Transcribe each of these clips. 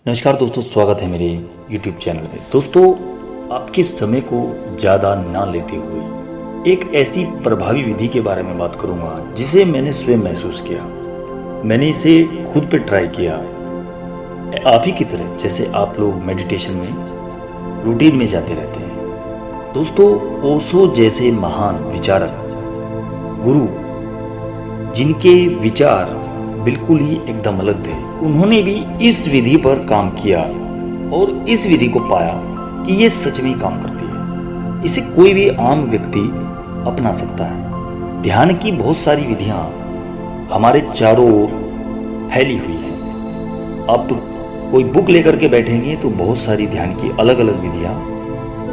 नमस्कार दोस्तों, स्वागत है मेरे YouTube चैनल में। दोस्तों, आपके समय को ज़्यादा ना लेते हुए एक ऐसी प्रभावी विधि के बारे में बात करूंगा जिसे मैंने स्वयं महसूस किया। मैंने इसे खुद पे ट्राई किया। आप ही की तरह जैसे आप लोग मेडिटेशन में रूटीन में जाते रहते हैं। दोस्तों, ओशो जैसे महान विचारक, गुरु, जिनके विचार बिल्कुल ही एकदम अलग थे, उन्होंने भी इस विधि पर काम किया और इस विधि को पाया कि ये सच में काम करती है। इसे कोई भी आम व्यक्ति अपना सकता है। ध्यान की बहुत सारी विधियां हमारे चारों ओर फैली हुई हैं। आप कोई बुक लेकर के बैठेंगे तो बहुत सारी ध्यान की अलग अलग विधियां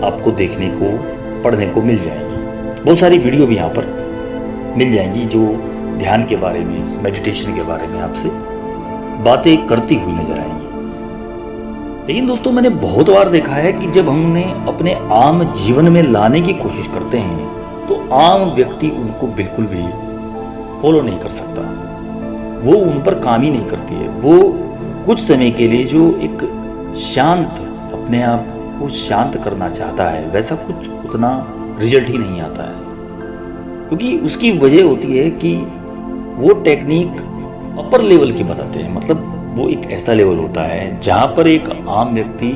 आपको देखने को, पढ़ने को मिल जाएंगी। बहुत सारी वीडियो भी यहाँ पर मिल जाएंगी जो ध्यान के बारे में, मेडिटेशन के बारे में आपसे बातें करती हुई नजर आएंगी। लेकिन दोस्तों, मैंने बहुत बार देखा है कि जब हमने अपने आम जीवन में लाने की कोशिश करते हैं तो आम व्यक्ति उनको बिल्कुल भी फॉलो नहीं कर सकता। वो उन पर काम ही नहीं करती है। वो कुछ समय के लिए जो एक शांत, अपने आप को शांत करना चाहता है, वैसा कुछ उतना रिजल्ट ही नहीं आता है। क्योंकि उसकी वजह होती है कि वो टेक्निक अपर लेवल की बताते हैं। मतलब वो एक ऐसा लेवल होता है जहाँ पर एक आम व्यक्ति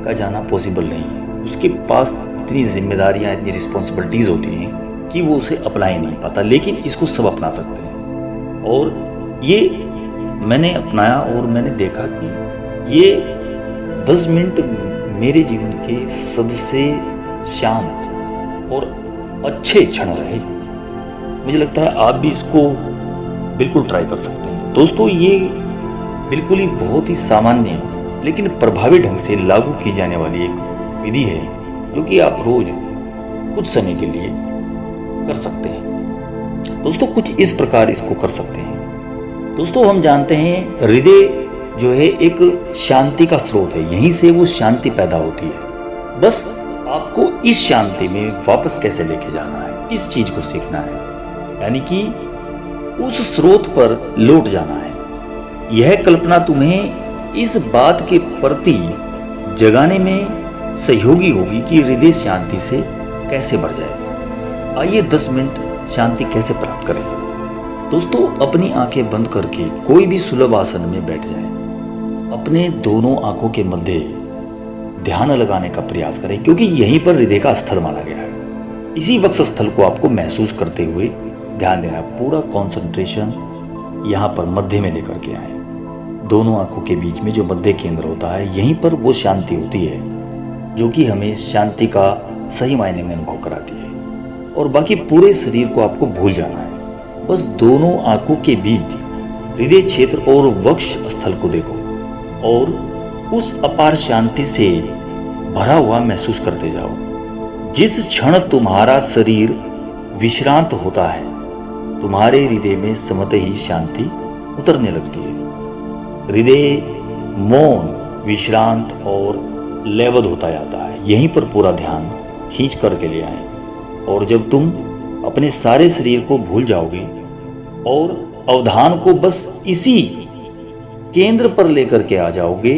का जाना पॉसिबल नहीं है। उसके पास इतनी जिम्मेदारियाँ, इतनी रिस्पॉन्सिबिलिटीज़ होती हैं कि वो उसे अपना ही नहीं पाता। लेकिन इसको सब अपना सकते हैं और ये मैंने अपनाया और मैंने देखा कि ये 10 मिनट मेरे जीवन के सबसे शांत और अच्छे क्षण रहे। मुझे लगता है आप भी इसको बिल्कुल ट्राई कर सकते हैं। दोस्तों, ये बिल्कुल ही बहुत ही सामान्य लेकिन प्रभावी ढंग से लागू की जाने वाली एक विधि है जो कि आप रोज कुछ समय के लिए कर सकते हैं। दोस्तों, कुछ इस प्रकार इसको कर सकते हैं। दोस्तों, हम जानते हैं हृदय जो है एक शांति का स्रोत है। यहीं से वो शांति पैदा होती है। बस आपको इस शांति में वापस कैसे लेके जाना है, इस चीज को सीखना है। यानी कि उस स्रोत पर लौट जाना है। यह कल्पना तुम्हें इस बात के प्रति जगाने में सहयोगी होगी कि हृदय शांति से कैसे बढ़ जाए। आइए 10 मिनट शांति कैसे प्राप्त करें। दोस्तों, अपनी आंखें बंद करके कोई भी सुलभ आसन में बैठ जाएं। अपने दोनों आंखों के मध्य ध्यान लगाने का प्रयास करें, क्योंकि यहीं पर हृदय का स्थल माना गया है। इसी वक्ष स्थल को आपको महसूस करते हुए ध्यान देना। पूरा कंसंट्रेशन यहाँ पर मध्य में लेकर के आए। दोनों आंखों के बीच में जो मध्य केंद्र होता है, यहीं पर वो शांति होती है जो कि हमें शांति का सही मायने में अनुभव कराती है। और बाकी पूरे शरीर को आपको भूल जाना है। बस दोनों आंखों के बीच हृदय क्षेत्र और वक्ष स्थल को देखो और उस अपार शांति से भरा हुआ महसूस करते जाओ। जिस क्षण तुम्हारा शरीर विश्रांत होता है, तुम्हारे हृदय में समते ही शांति उतरने लगती है। हृदय मौन, विश्रांत और लयबद्ध होता जाता है। यहीं पर पूरा ध्यान खींच करके ले आए। और जब तुम अपने सारे शरीर को भूल जाओगे और अवधान को बस इसी केंद्र पर लेकर के आ जाओगे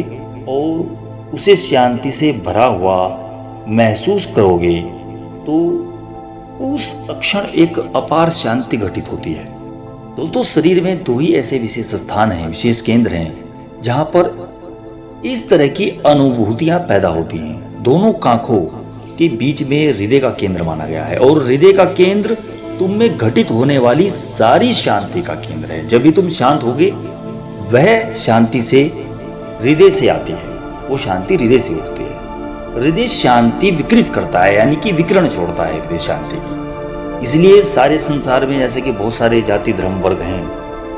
और उसे शांति से भरा हुआ महसूस करोगे, तो उस क्षण एक अपार शांति घटित होती है। दोस्तों, शरीर में 2 ही ऐसे विशेष स्थान हैं, विशेष केंद्र हैं, जहां पर इस तरह की अनुभूतियां पैदा होती हैं। दोनों कांखों के बीच में हृदय का केंद्र माना गया है और हृदय का केंद्र तुम में घटित होने वाली सारी शांति का केंद्र है। जब भी तुम शांत होगे, वह शांति से हृदय से आती है, वो शांति हृदय से उठती है। हृदय शांति विकृत करता है, यानी कि विकिरण छोड़ता है हृदय शांति की। इसलिए सारे संसार में जैसे कि बहुत सारे जाति, धर्म, वर्ग हैं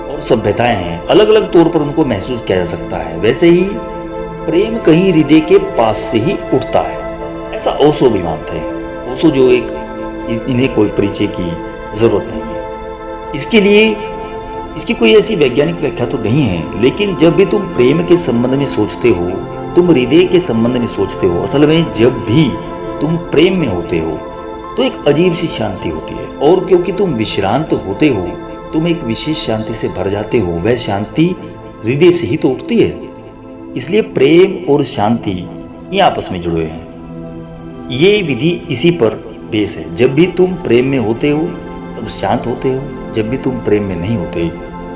और सभ्यताएं हैं, अलग अलग तौर पर उनको महसूस किया जा सकता है। वैसे ही प्रेम कहीं हृदय के पास से ही उठता है, ऐसा ओशो भी मानते हैं। ओशो जो इन्हें कोई परिचय की जरूरत नहीं है। इसके लिए इसकी कोई ऐसी वैज्ञानिक व्याख्या तो नहीं है, लेकिन जब भी तुम प्रेम के संबंध में सोचते हो, तुम हृदय के संबंध में सोचते हो। असल में जब भी तुम प्रेम में होते हो तो एक अजीब सी शांति होती है, और क्योंकि तुम विश्रांत होते हो, तुम एक विशेष शांति से भर जाते हो। वह शांति हृदय से ही तो उठती है। इसलिए प्रेम और शांति ये आपस में जुड़े हैं। ये विधि इसी पर बेस है। जब भी तुम प्रेम में होते हो तब शांत होते हो, जब भी तुम प्रेम में नहीं होते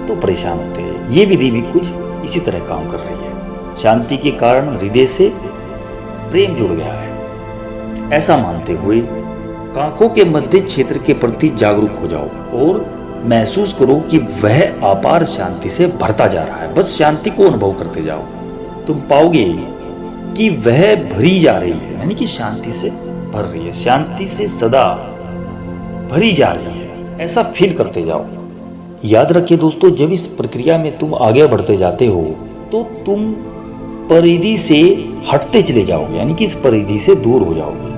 तो परेशान होते हैं। ये विधि भी कुछ इसी तरह काम कर रही है। शांति के कारण हृदय से प्रेम जुड़ गया है। ऐसा मानते हुए कांखों के मध्य क्षेत्र के प्रति जागरूक हो जाओ और महसूस करो कि वह अपार शांति से भरता जा रहा है। बस शांति को अनुभव करते जाओ, तुम पाओगे कि वह भरी जा रही है, यानी कि शांति से भर रही है, शांति से सदा भरी जा रही है। ऐसा फील करते जाओ। याद रखिए दोस्तों, जब इस प्रक्रिया में तुम आगे बढ़ते जाते हो तो तुम परिधि से हटते चले जाओगे, यानी कि इस परिधि से दूर हो जाओगे।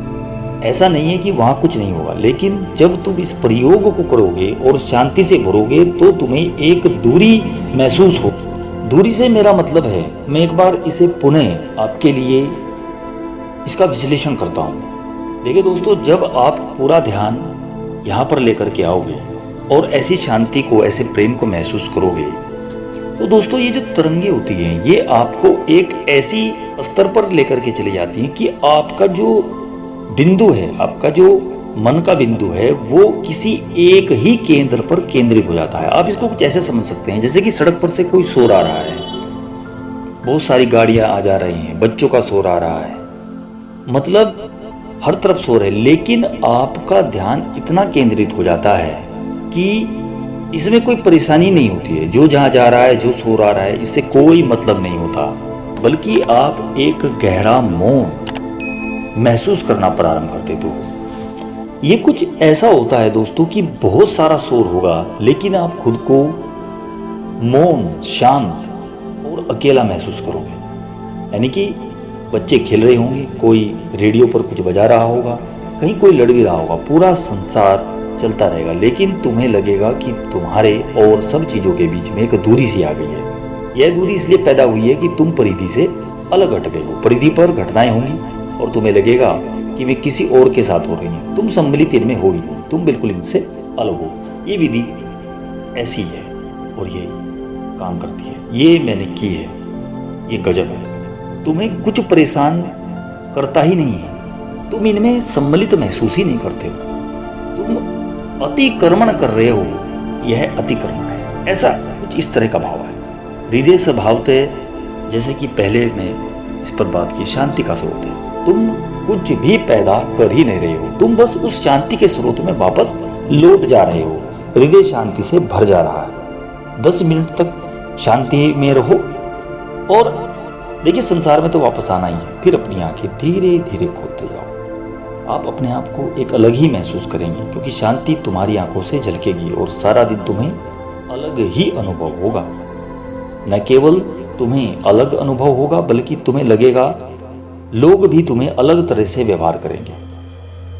ऐसा नहीं है कि वहां कुछ नहीं होगा, लेकिन जब तुम इस प्रयोग को करोगे और शांति से भरोगे तो तुम्हें एक दूरी महसूस हो। दूरी से मेरा मतलब है, मैं एक बार इसे पुनः आपके लिए इसका विश्लेषण करता हूँ। देखिए दोस्तों, जब आप पूरा ध्यान यहाँ पर लेकर के आओगे और ऐसी शांति को, ऐसे प्रेम को महसूस करोगे तो दोस्तों ये जो तरंगे होती हैं ये आपको एक ऐसी स्तर पर लेकर के चली जाती हैं कि आपका जो बिंदु है, आपका जो मन का बिंदु है वो किसी एक ही केंद्र पर केंद्रित हो जाता है। आप इसको कुछ ऐसे समझ सकते हैं जैसे कि सड़क पर से कोई शोर आ रहा है, बहुत सारी गाड़ियां आ जा रही हैं, बच्चों का शोर आ रहा है, मतलब हर तरफ शोर है, लेकिन आपका ध्यान इतना केंद्रित हो जाता है कि इसमें कोई परेशानी नहीं होती है। जो जहां जा रहा है, जो शोर आ रहा है, इससे कोई मतलब नहीं होता, बल्कि आप एक गहरा मौन महसूस करना प्रारंभ करते। तो ये कुछ ऐसा होता है दोस्तों कि बहुत सारा शोर होगा लेकिन आप खुद को मौन, शांत और अकेला महसूस करोगे। यानी कि बच्चे खेल रहे होंगे, कोई रेडियो पर कुछ बजा रहा होगा, कहीं कोई लड़ भी रहा होगा, पूरा संसार चलता रहेगा, लेकिन तुम्हें लगेगा कि तुम्हारे और सब चीजों के बीच में एक दूरी सी आ गई है। यह दूरी इसलिए पैदा हुई है कि तुम परिधि से अलग हट गए हो। परिधि पर घटनाएं होंगी और तुम्हें लगेगा कि वे किसी और के साथ हो रही हैं, तुम सम्मिलित इनमें हो ही नहीं, तुम बिल्कुल इनसे अलग हो। ये विधि ऐसी है और ये काम करती है। ये मैंने की है, ये गजब है। तुम्हें कुछ परेशान करता ही नहीं है, तुम इनमें सम्मिलित महसूस ही नहीं करते हो, तुम अतिक्रमण कर रहे हो। यह अतिक्रमण है, ऐसा कुछ इस तरह का भाव है। हृदय स्वभावतः, जैसे कि पहले मैं इस पर बात की, शांति का स्रोत है। तुम कुछ भी पैदा कर ही नहीं रहे हो, तुम बस उस शांति के स्रोत में वापस लौट जा रहे हो। हृदय शांति से भर जा रहा है। 10 मिनट तक शांति में रहो और देखिए संसार में तो वापस आना ही है। फिर अपनी आंखें धीरे धीरे खोलते जाओ। आप अपने आप को एक अलग ही महसूस करेंगे, क्योंकि शांति तुम्हारी आंखों से झलकेगी और सारा दिन तुम्हें अलग ही अनुभव होगा। न केवल तुम्हें अलग अनुभव होगा, बल्कि तुम्हें लगेगा लोग भी तुम्हें अलग तरह से व्यवहार करेंगे।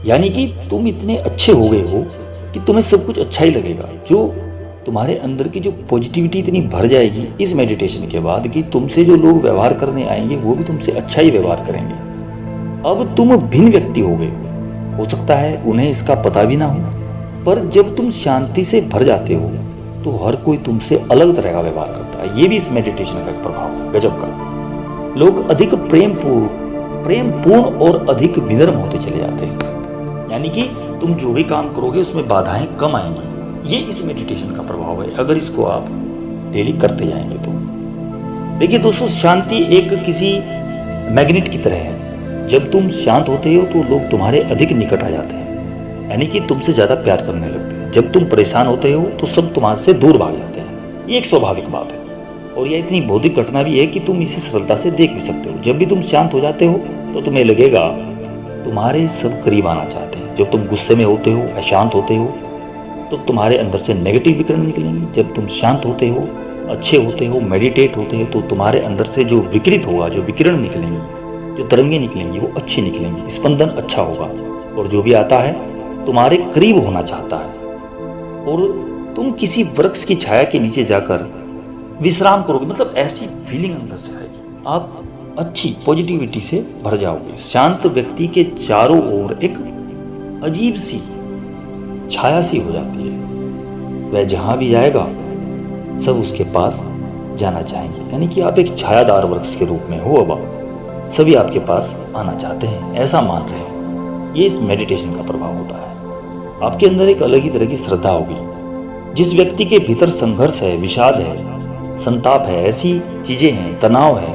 यानी कि तुम इतने अच्छे हो गए हो कि तुम्हें सब कुछ अच्छा ही लगेगा। जो तुम्हारे अंदर की जो पॉजिटिविटी इतनी भर जाएगी इस मेडिटेशन के बाद कि तुमसे जो लोग व्यवहार करने आएंगे वो भी तुमसे अच्छा ही व्यवहार करेंगे। अब तुम भिन्न व्यक्ति हो गए, हो सकता है उन्हें इसका पता भी ना हो, पर जब तुम शांति से भर जाते हो तो हर कोई तुमसे अलग तरह का व्यवहार करता है। ये भी इस मेडिटेशन का एक प्रभाव है, गजब का। लोग अधिक प्रेमपूर्ण और अधिक विनम्र होते चले जाते हैं। यानी कि तुम जो भी काम करोगे उसमें बाधाएं कम आएंगी। ये इस मेडिटेशन का प्रभाव है, अगर इसको आप डेली करते जाएंगे तो। देखिए दोस्तों, शांति एक किसी मैग्नेट की तरह है। जब तुम शांत होते हो तो लोग तुम्हारे अधिक निकट आ जाते हैं, यानी कि तुमसे ज्यादा प्यार करने लगते हैं। जब तुम परेशान होते हो तो सब तुम्हारे से दूर भाग जाते हैं। ये एक स्वाभाविक बात है और यह इतनी बौद्धिक घटना भी है कि तुम इसे सरलता से देख भी सकते हो। जब भी तुम शांत हो जाते हो तो तुम्हें लगेगा तुम्हारे सब करीब आना चाहते हैं। जब तुम गुस्से में होते हो, अशांत होते हो, तो तुम्हारे अंदर से नेगेटिव विकिरण निकलेंगे। जब तुम शांत होते हो, अच्छे होते हो, मेडिटेट होते हो, तो तुम्हारे अंदर से जो विकृत होगा, जो विकिरण निकलेंगे, जो तरंगे निकलेंगी वो अच्छी निकलेंगी, स्पंदन अच्छा होगा और जो भी आता है तुम्हारे करीब होना चाहता है। और तुम किसी वृक्ष की छाया के नीचे जाकर विश्राम करोगे, मतलब ऐसी फीलिंग अंदर से आएगी। आप अच्छी पॉजिटिविटी से भर जाओगे। शांत व्यक्ति के चारों ओर एक अजीब सी छाया सी हो जाती है। वह जहां भी जाएगा सब उसके पास जाना चाहेंगे, यानी कि आप एक छायादार वृक्ष के रूप में हो। अब सभी आपके पास आना चाहते हैं, ऐसा मान रहे हैं। ये इस मेडिटेशन का प्रभाव होता है। आपके अंदर एक अलग ही तरह की श्रद्धा होगी। जिस व्यक्ति के भीतर संघर्ष है, विषाद है, संताप है, ऐसी चीजें हैं, तनाव है,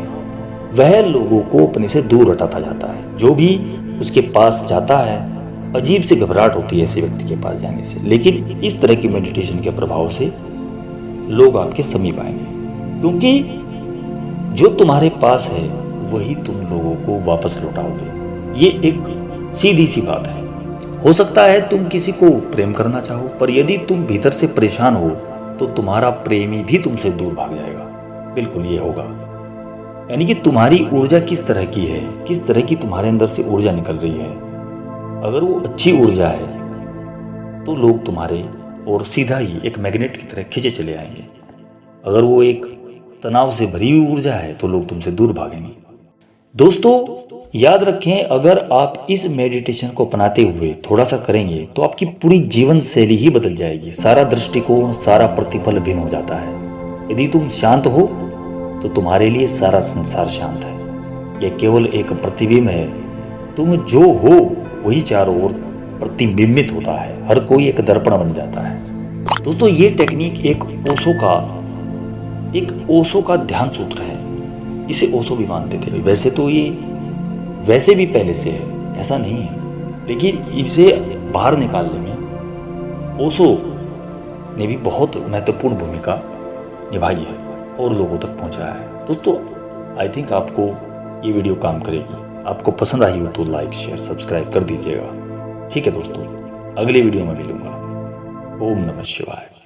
वह लोगों को अपने से दूर हटाता जाता है। जो भी उसके पास जाता है, अजीब सी घबराहट होती है ऐसे व्यक्ति के पास जाने से। लेकिन इस तरह की मेडिटेशन के प्रभाव से लोग आपके समीप आएंगे, क्योंकि जो तुम्हारे पास है वही तुम लोगों को वापस लौटाओगे। ये एक सीधी सी बात है। हो सकता है तुम किसी को प्रेम करना चाहो, पर यदि तुम भीतर से परेशान हो तो तुम्हारा प्रेमी भी तुमसे दूर भाग जाएगा। बिल्कुल ये होगा। यानी कि तुम्हारी ऊर्जा किस तरह की है, किस तरह की तुम्हारे अंदर से ऊर्जा निकल रही है। अगर वो अच्छी ऊर्जा है तो लोग तुम्हारे और सीधा ही एक मैग्नेट की तरह खींचे चले आएंगे। अगर वो एक तनाव से भरी हुई ऊर्जा है तो लोग तुमसे दूर भागेंगे। दोस्तों याद रखें, अगर आप इस मेडिटेशन को अपनाते हुए थोड़ा सा करेंगे तो आपकी पूरी जीवन शैली ही बदल जाएगी। सारा दृष्टिकोण, सारा प्रतिफल भिन्न हो जाता है। यदि तुम शांत हो तो तुम्हारे लिए सारा संसार शांत है। यह केवल एक प्रतिबिंब है। तुम जो हो वही चारों ओर प्रतिबिंबित होता है। हर कोई एक दर्पण बन जाता है। दोस्तों ये टेक्निक एक ओशो का ध्यान सूत्र है। इसे ओशो भी मानते थे। वैसे तो ये वैसे भी पहले से है, ऐसा नहीं है, लेकिन इसे बाहर निकालने में ओशो ने भी बहुत महत्वपूर्ण भूमिका निभाई है और लोगों तक पहुंचाया है। दोस्तों आई थिंक आपको ये वीडियो काम करेगी। आपको पसंद आई हो तो लाइक, शेयर, सब्सक्राइब कर दीजिएगा। ठीक है दोस्तों, अगली वीडियो में मिलूंगा। ओम नमः शिवाय।